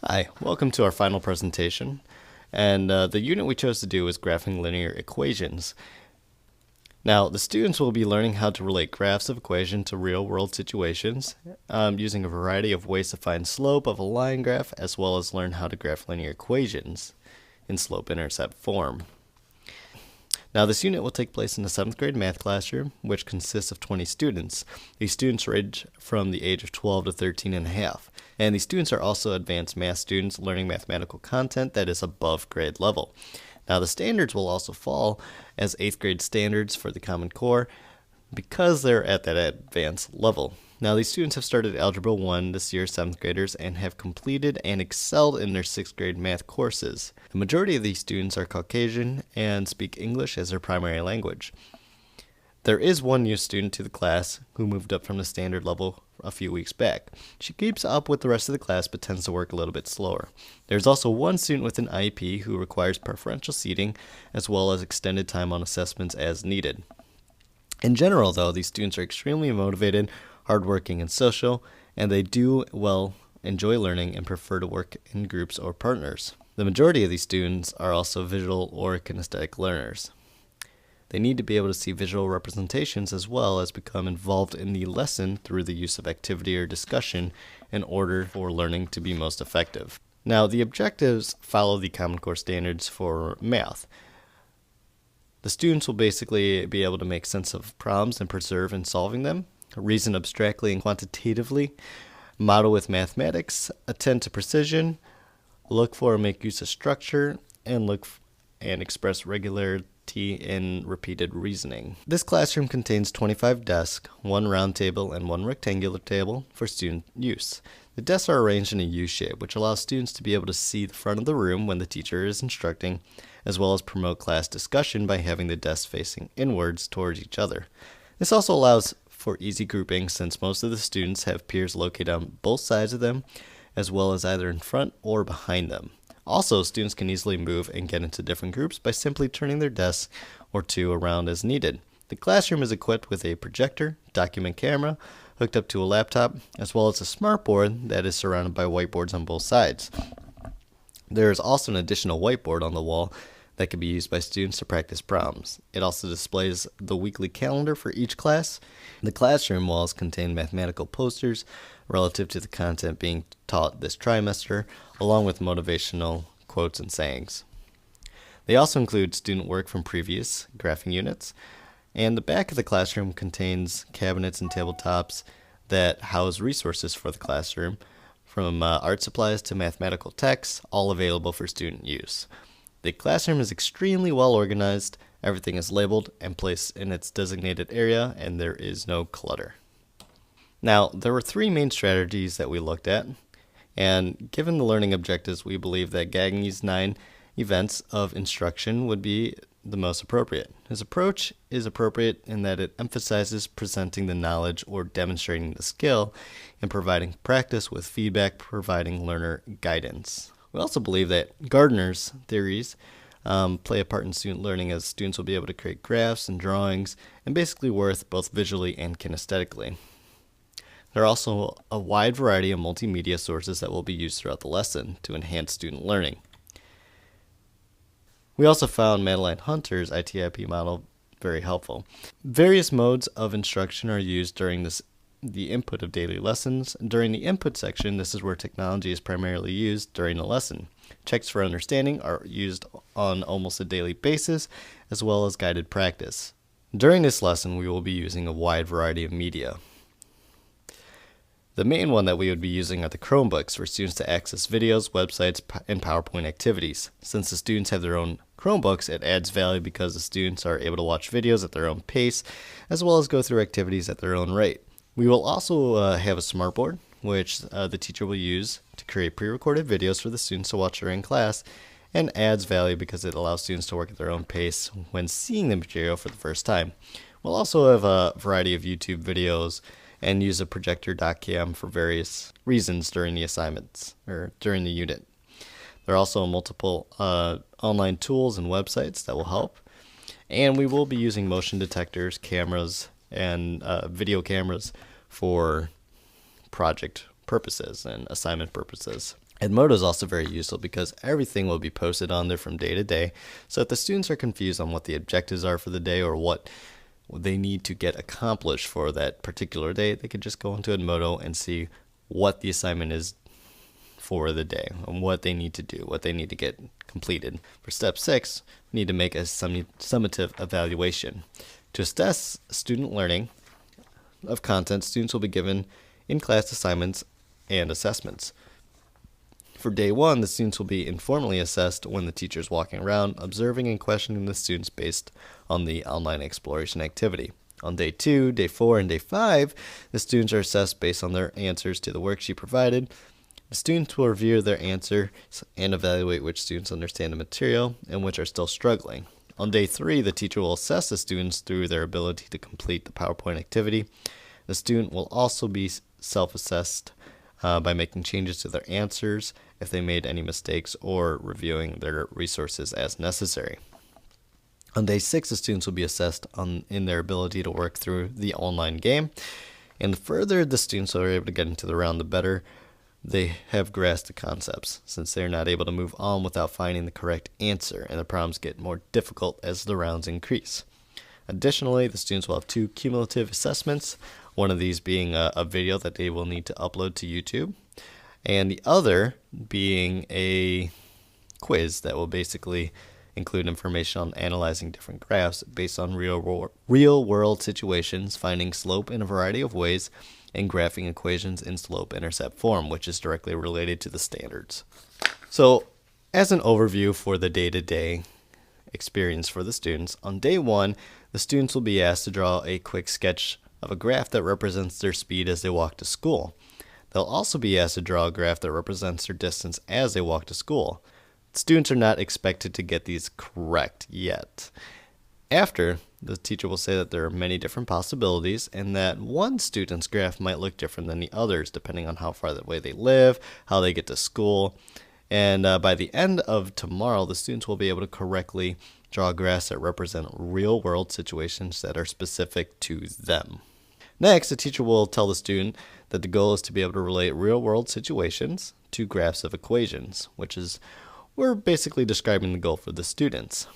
Hi, welcome to our final presentation. And the unit we chose to do is graphing linear equations. Now, the students will be learning how to relate graphs of equation to real-world situations using a variety of ways to find slope of a line graph, as well as learn how to graph linear equations in slope-intercept form. Now, this unit will take place in the 7th grade math classroom, which consists of 20 students. These students range from the age of 12 to 13 and a half. And these students are also advanced math students learning mathematical content that is above grade level. Now, the standards will also fall as 8th grade standards for the Common Core because they're at that advanced level. Now, these students have started Algebra 1 this year, 7th graders, and have completed and excelled in their 6th grade math courses. The majority of these students are Caucasian and speak English as their primary language. There is one new student to the class who moved up from the standard level a few weeks back. She keeps up with the rest of the class but tends to work a little bit slower. There's also one student with an IEP who requires preferential seating as well as extended time on assessments as needed. In general, though, these students are extremely motivated, hardworking, and social, and they do well enjoy learning and prefer to work in groups or partners. The majority of these students are also visual or kinesthetic learners. They need to be able to see visual representations as well as become involved in the lesson through the use of activity or discussion in order for learning to be most effective. Now, the objectives follow the Common Core standards for math. The students will basically be able to make sense of problems and persevere in solving them, reason abstractly and quantitatively, model with mathematics, attend to precision, look for and make use of structure, and express regularity in repeated reasoning. This classroom contains 25 desks, one round table, and one rectangular table for student use. The desks are arranged in a U shape, which allows students to be able to see the front of the room when the teacher is instructing, as well as promote class discussion by having the desks facing inwards towards each other. This also allows for easy grouping since most of the students have peers located on both sides of them, as well as either in front or behind them. Also, students can easily move and get into different groups by simply turning their desks or two around as needed. The classroom is equipped with a projector, document camera, hooked up to a laptop, as well as a smartboard that is surrounded by whiteboards on both sides. There is also an additional whiteboard on the wall that can be used by students to practice problems. It also displays the weekly calendar for each class. The classroom walls contain mathematical posters relative to the content being taught this trimester, along with motivational quotes and sayings. They also include student work from previous graphing units, and the back of the classroom contains cabinets and tabletops that house resources for the classroom, from art supplies to mathematical texts, all available for student use. The classroom is extremely well organized, everything is labeled and placed in its designated area, and there is no clutter. Now, there were three main strategies that we looked at, and given the learning objectives, we believe that gagging these 9 events of instruction would be the most appropriate. His approach is appropriate in that it emphasizes presenting the knowledge or demonstrating the skill and providing practice with feedback, providing learner guidance. We also believe that Gardner's theories play a part in student learning, as students will be able to create graphs and drawings and basically work both visually and kinesthetically. There are also a wide variety of multimedia sources that will be used throughout the lesson to enhance student learning. We also found Madeline Hunter's ITIP model very helpful. Various modes of instruction are used during the input of daily lessons. During the input section, this is where technology is primarily used during the lesson. Checks for understanding are used on almost a daily basis, as well as guided practice. During this lesson, we will be using a wide variety of media. The main one that we would be using are the Chromebooks for students to access videos, websites, and PowerPoint activities. Since the students have their own Chromebooks, it adds value because the students are able to watch videos at their own pace, as well as go through activities at their own rate. We will also have a smartboard, which the teacher will use to create pre-recorded videos for the students to watch during class, and adds value because it allows students to work at their own pace when seeing the material for the first time. We'll also have a variety of YouTube videos and use a projector doc-cam for various reasons during the assignments or during the unit. There are also multiple online tools and websites that will help, and we will be using motion detectors, cameras, and video cameras for project purposes and assignment purposes. Edmodo is also very useful because everything will be posted on there from day to day. So if the students are confused on what the objectives are for the day or what they need to get accomplished for that particular day, they can just go into Edmodo and see what the assignment is for the day and what they need to do, what they need to get completed. For step 6, we need to make a summative evaluation. To assess student learning of content, students will be given in-class assignments and assessments. For day 1, the students will be informally assessed when the teacher is walking around, observing and questioning the students based on the online exploration activity. On day 2, day 4, and day 5, the students are assessed based on their answers to the worksheet provided. The students will review their answers and evaluate which students understand the material and which are still struggling. On day 3, the teacher will assess the students through their ability to complete the PowerPoint activity. The student will also be self-assessed by making changes to their answers if they made any mistakes or reviewing their resources as necessary. On day 6, the students will be assessed in their ability to work through the online game. And the further the students are able to get into the round, the better they have grasped the concepts, since they're not able to move on without finding the correct answer, and the problems get more difficult as the rounds increase. Additionally, the students will have 2 cumulative assessments, one of these being a video that they will need to upload to YouTube, and the other being a quiz that will basically include information on analyzing different graphs based on real-world situations, finding slope in a variety of ways, and graphing equations in slope-intercept form, which is directly related to the standards. So, as an overview for the day-to-day experience for the students, on day 1, the students will be asked to draw a quick sketch of a graph that represents their speed as they walk to school. They'll also be asked to draw a graph that represents their distance as they walk to school. Students are not expected to get these correct yet. After, the teacher will say that there are many different possibilities and that one student's graph might look different than the others depending on how far away they live, how they get to school. And by the end of tomorrow, the students will be able to correctly draw graphs that represent real-world situations that are specific to them. Next, the teacher will tell the student that the goal is to be able to relate real-world situations to graphs of equations, which is, we're basically describing the goal for the students.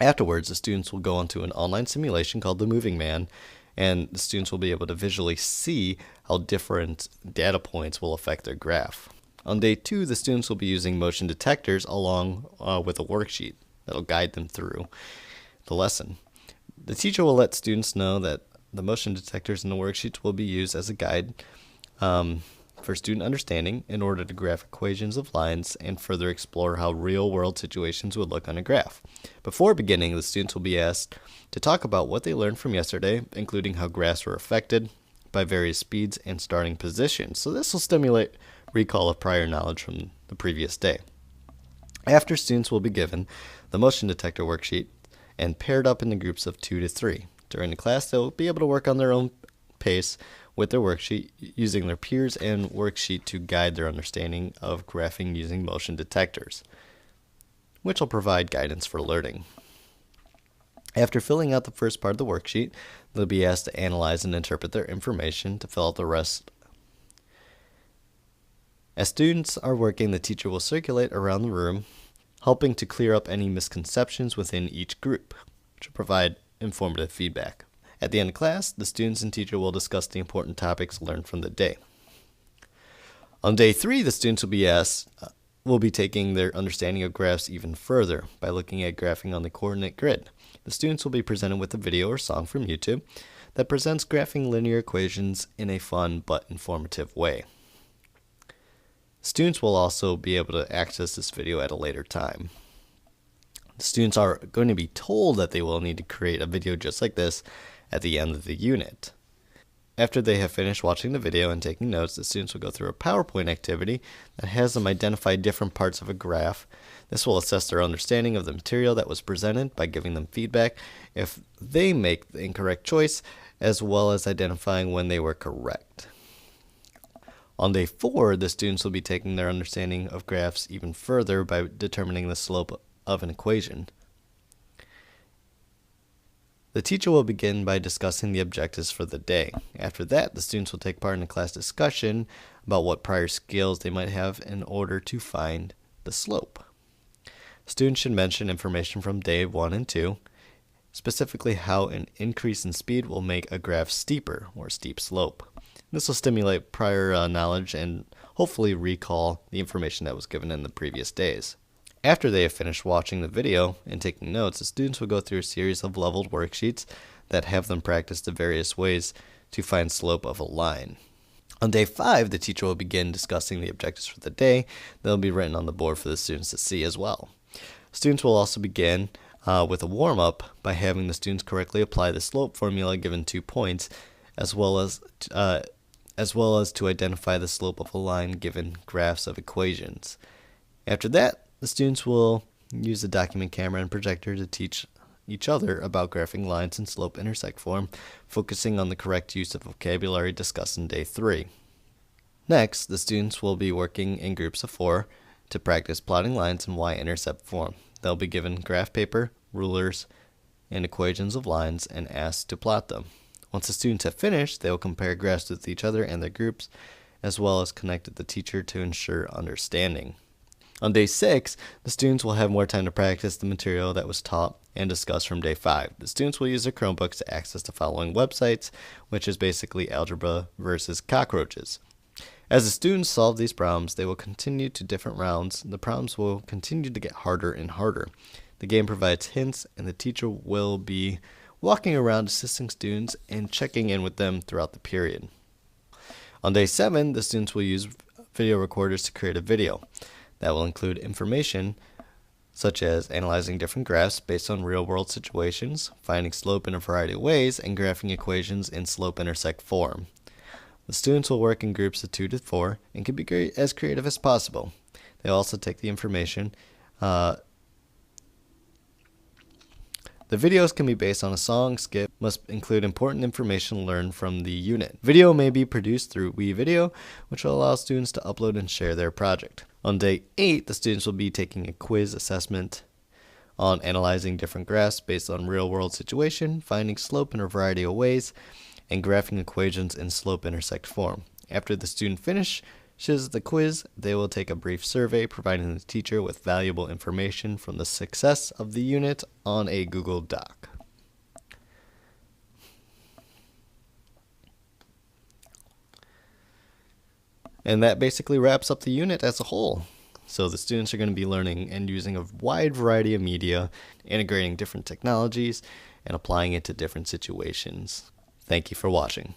Afterwards, the students will go onto an online simulation called the Moving Man, and the students will be able to visually see how different data points will affect their graph. On day 2, the students will be using motion detectors along with a worksheet that will guide them through the lesson. The teacher will let students know that the motion detectors in the worksheets will be used as a guide for student understanding in order to graph equations of lines and further explore how real-world situations would look on a graph. Before beginning, the students will be asked to talk about what they learned from yesterday, including how graphs were affected by various speeds and starting positions. So this will stimulate recall of prior knowledge from the previous day. After, students will be given the motion detector worksheet and paired up into groups of 2 to 3. During the class, they'll be able to work on their own pace with their worksheet, using their peers and worksheet to guide their understanding of graphing using motion detectors, which will provide guidance for learning. After filling out the first part of the worksheet, they'll be asked to analyze and interpret their information to fill out the rest. As students are working, the teacher will circulate around the room, helping to clear up any misconceptions within each group, which will provide informative feedback. At the end of class, the students and teacher will discuss the important topics learned from the day. On day 3, the students will be taking their understanding of graphs even further by looking at graphing on the coordinate grid. The students will be presented with a video or song from YouTube that presents graphing linear equations in a fun but informative way. Students will also be able to access this video at a later time. The students are going to be told that they will need to create a video just like this at the end of the unit. After they have finished watching the video and taking notes, the students will go through a PowerPoint activity that has them identify different parts of a graph. This will assess their understanding of the material that was presented by giving them feedback if they make the incorrect choice, as well as identifying when they were correct. On day 4, the students will be taking their understanding of graphs even further by determining the slope of an equation. The teacher will begin by discussing the objectives for the day. After that, the students will take part in a class discussion about what prior skills they might have in order to find the slope. Students should mention information from day 1 and 2, specifically how an increase in speed will make a graph steeper or steep slope. This will stimulate prior knowledge and hopefully recall the information that was given in the previous days. After they have finished watching the video and taking notes, the students will go through a series of leveled worksheets that have them practice the various ways to find slope of a line. On day 5, the teacher will begin discussing the objectives for the day. They'll be written on the board for the students to see as well. Students will also begin with a warm-up by having the students correctly apply the slope formula given 2 points, as well as to identify the slope of a line given graphs of equations. After that, the students will use the document camera and projector to teach each other about graphing lines in slope-intersect form, focusing on the correct use of vocabulary discussed in day 3. Next, the students will be working in groups of 4 to practice plotting lines in y-intercept form. They'll be given graph paper, rulers, and equations of lines and asked to plot them. Once the students have finished, they will compare graphs with each other and their groups, as well as connect with the teacher to ensure understanding. On day 6, the students will have more time to practice the material that was taught and discussed from day 5. The students will use their Chromebooks to access the following websites, which is basically algebra versus cockroaches. As the students solve these problems, they will continue to different rounds. The problems will continue to get harder and harder. The game provides hints, and the teacher will be walking around assisting students and checking in with them throughout the period. On day 7, the students will use video recorders to create a video. That will include information such as analyzing different graphs based on real-world situations, finding slope in a variety of ways, and graphing equations in slope-intersect form. The students will work in groups of 2 to 4 and can be as creative as possible. They will also take the information. The videos can be based on a song, skit, must include important information learned from the unit. Video may be produced through WeVideo, which will allow students to upload and share their project. On day 8, the students will be taking a quiz assessment on analyzing different graphs based on real-world situation, finding slope in a variety of ways, and graphing equations in slope-intersect form. After the student finishes the quiz, they will take a brief survey, providing the teacher with valuable information from the success of the unit on a Google Doc. And that basically wraps up the unit as a whole. So the students are going to be learning and using a wide variety of media, integrating different technologies, and applying it to different situations. Thank you for watching.